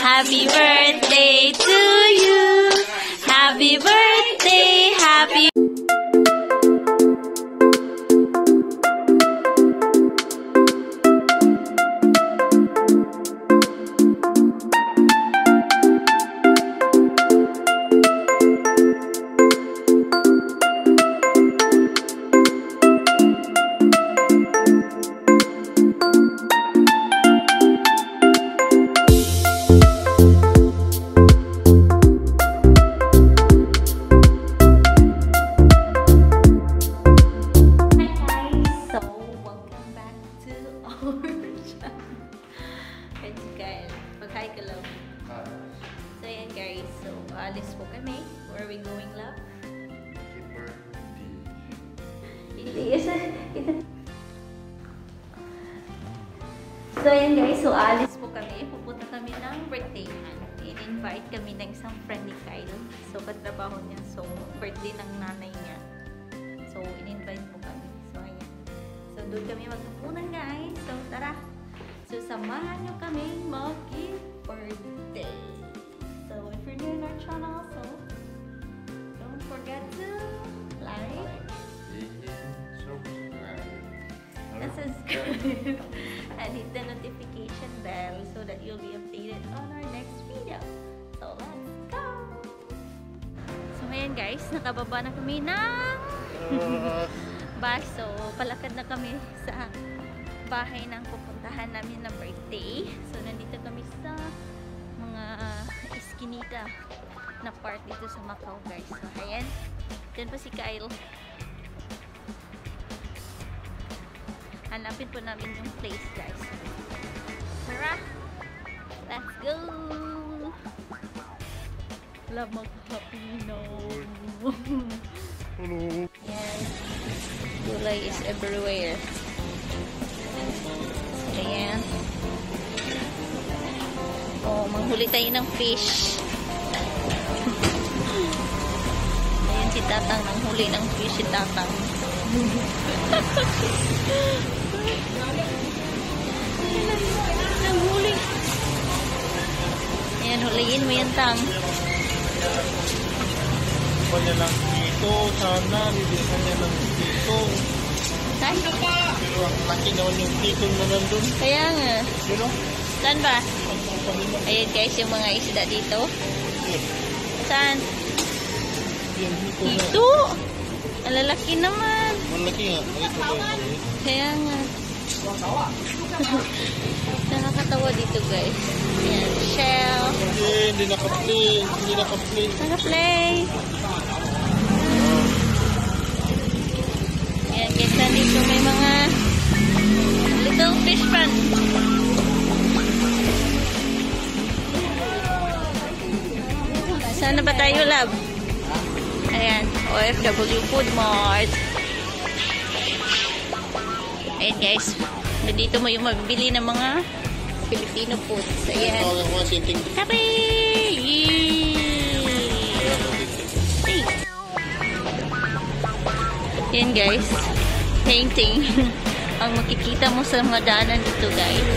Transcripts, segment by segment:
Happy birthday to you. Happy birthday, happy. So yan guys, so alis po kami. Where are we going, love? So yan guys, so alis po kami. Pupunta kami ng birthday-han. In-invite kami ng isang friend ni Kyle. So katrabaho niya. So birthday ng nanay niya. So in-invite po kami. So ayan. So doon kami magpupunan guys. So tara. So samahan nyo kami mag-birthday. So if you're new in our channel, so don't forget to like and subscribe and hit the notification bell so that you'll be updated on our next video. So let's go! So ngayon guys, nakababa na kami ng bus. So palakad na kami sa bahay ng pupuntahan namin ng birthday. So nandito kami sa mga Eskinita na part dito sa Macau guys. So ayan, dyan pa si Kyle. Hanapin po namin yung place guys. Tara! Let's go! Love mag-happino! Hello! Yan. Gulay is everywhere. Ayan. Oh, manghuli tayo ng fish. Ayan si Tatang, nanghuli ng fish si Tatang. Nanghuli. Ayan, huliin mo yan, Tang. Pa niya lang dito, sana nilisan niya lang dito. Saan? Pero ang laki naman yung dito na nandun. Kaya nga. Pero? Saan ba? Ayan guys, yung mga isda dito. Saan? Dito! Ang lalaki naman. Malaki nga. Kaya nga. Nakakatawa dito guys. Ayan, shell. Hindi naka-play. Hindi naka-play. Naka-play. Ayan guys, nandito may mga little fish pan. Saan na ba tayo, love? Ayan, OFW Food Mart. Ayan guys, dito mo yung mabibili ng mga Filipino foods. Ayan. Happy! Hey! Ayan guys, painting. Ang makikita mo sa mga daanan dito guys.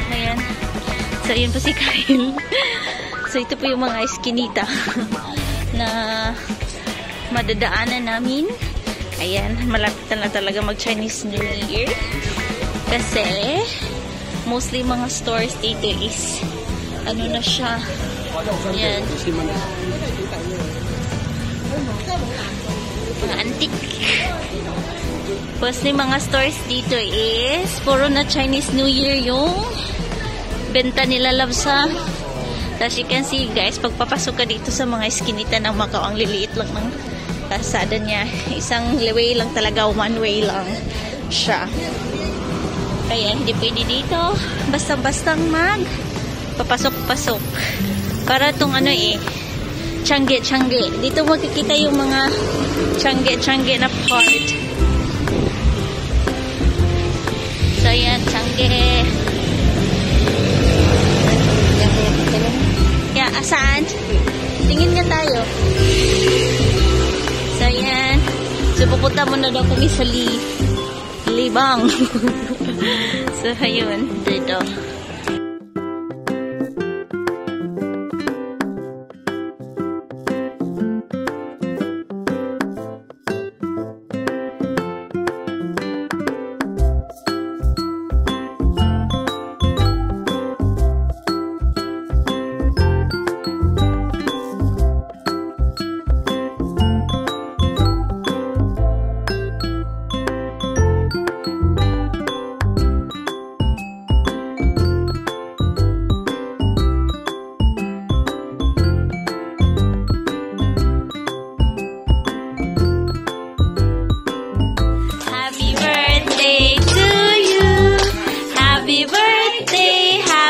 Ayan. So, yun po si Kyle. So, ito po yung mga Eskinita na madadaanan namin. Ayan, malapit na talaga mag-Chinese New Year. Kasi, mostly mga stores dito is, ano na siya. Ayan. Mga antique. Mostly mga stores dito is, puro na Chinese New Year yung benta nila, love, sa as you can see guys, pagpapasok ka dito sa mga Eskinita ng Macau, ang liliit lang ng kalsada niya. Isang way lang talaga, one way lang siya. Kaya hindi pwede dito basta-bastang papasok-pasok. Para itong ano Changi. Dito makikita yung mga Changi na part. So yan, Changi. Yeah, saan? Tingin nga tayo. So, yan. So, pupunta muna daw kami sa Libang. So, ayun. Dito.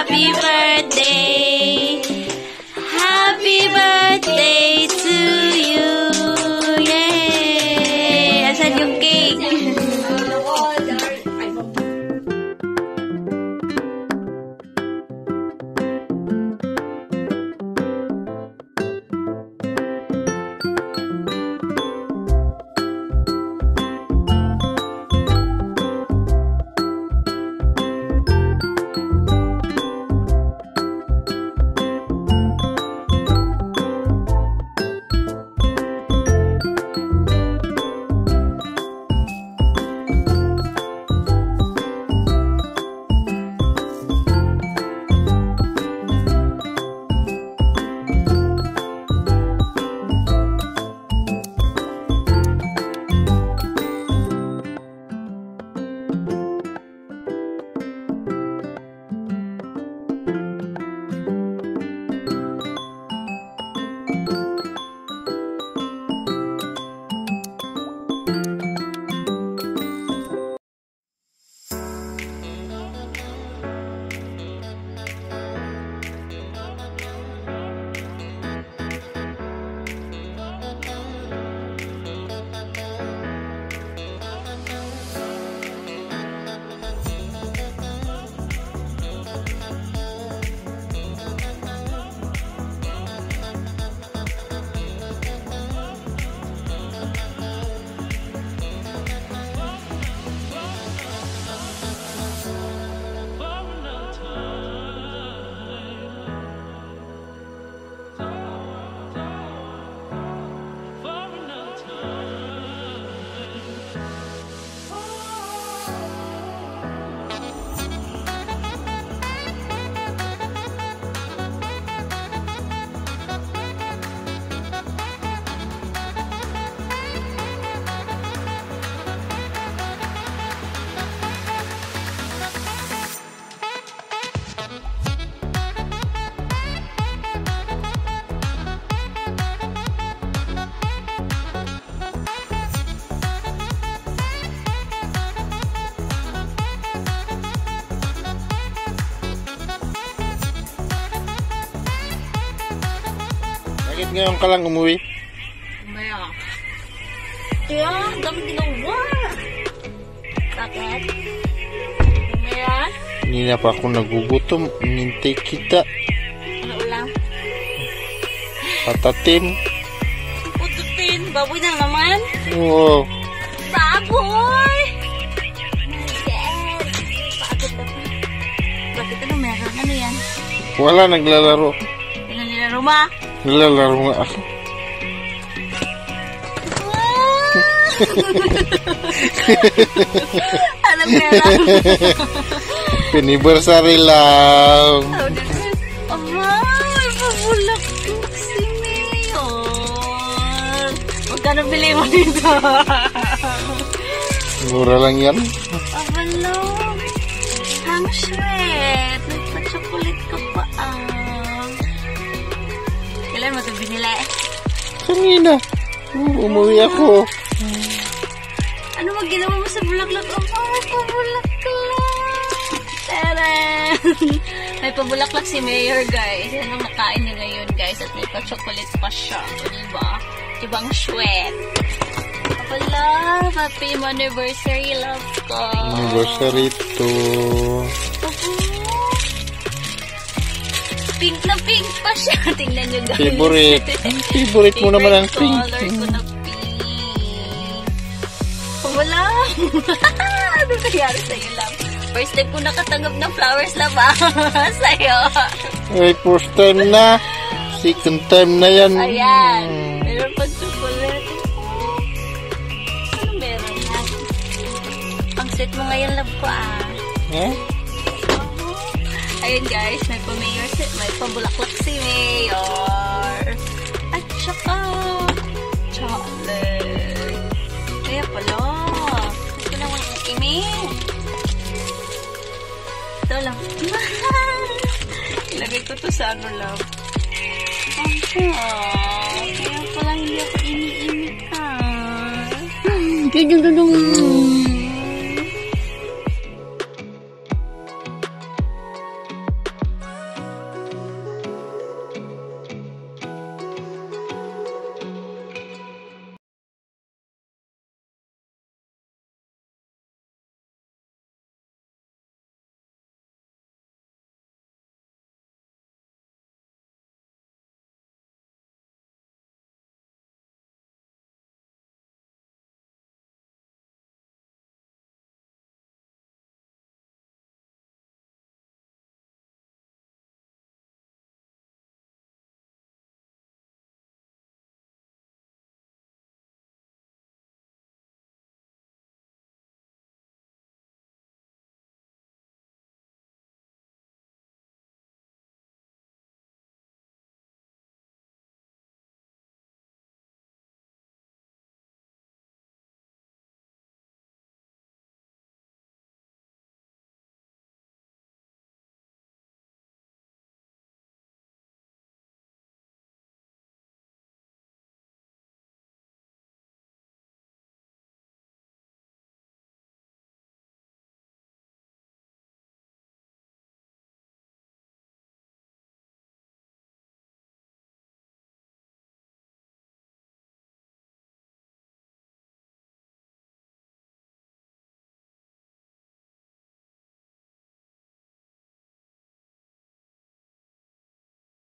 Happy birthday. Happy birthday to you. Yay! Asan yung cake? Bakit ngayon ka lang umuwi? Maya. Kaya, dami ginawa. Bakit? Maya? Hindi na pa ako nagugutom. Hinintay kita. Ano ulam? Patatim. Pututin. Baboy na naman. Oo. Baboy! My God. Pagod na pa. Bakit ano meron? Ano yan? Wala, naglalaro. Ano nilaro ma? Naglalaro nga ako. Anong meron? Anniversary lang. May pabulak si Mayor. Magkano bili mo dito? Mura lang yan. Abalo. Ang sweet. Nagpa-chocolate ka pa Kailan mo ito binili? Kanina. Umuwi ako. Ano mag ginawa mo sa bulaklak? May pabulaklak. Taran! May pabulaklak si Mayor, guys. Yan ang nakain niya ngayon, guys. At may pa-chocolate pa siya. O, diba? Ibang sweet. Abala. Happy anniversary, love ko. Anniversary to. Pink na pink pa siya. Tingnan nyo, guys. Favorite. Favorite mo naman ang pink. Color ko na pink. Wala. Ano nangyari sa'yo, love? First time ko nakatanggap ng flowers na ba? Sa'yo. Ay, first time na. Second time na yan. Ayan. Meron pa chocolate. Ano meron na? Ang sweet mo ngayon, love ko Eh? Ayun guys, may pa-mayor set. May pabulaklak si Mayor. At saka chocolate. Kaya pala. Ito naman ang email. Ito lang. Ilagay ko to sa ano lang. Kaya pala hindi ako iniimik ka. Ganyan.